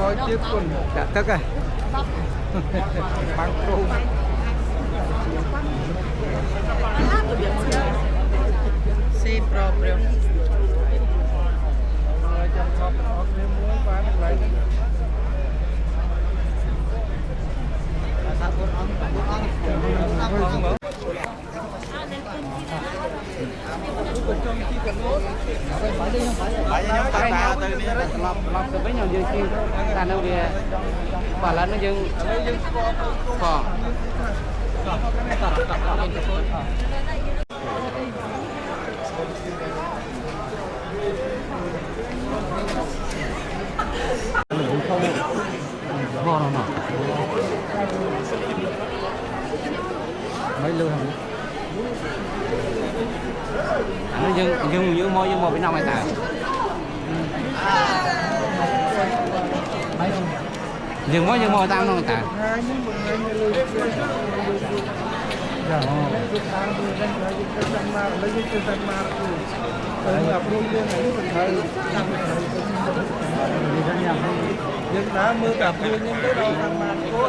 coi chiếc quần đã tức à băng trâu Sì, proprio. lọc từ với nhau dương chi ta nó về và là nó dương còn ngon không mấy lương nó dương môi bên trong này ta dương môi tao nó ta nhưng đã mưa cặp nhưng cái đầu thằng mà cố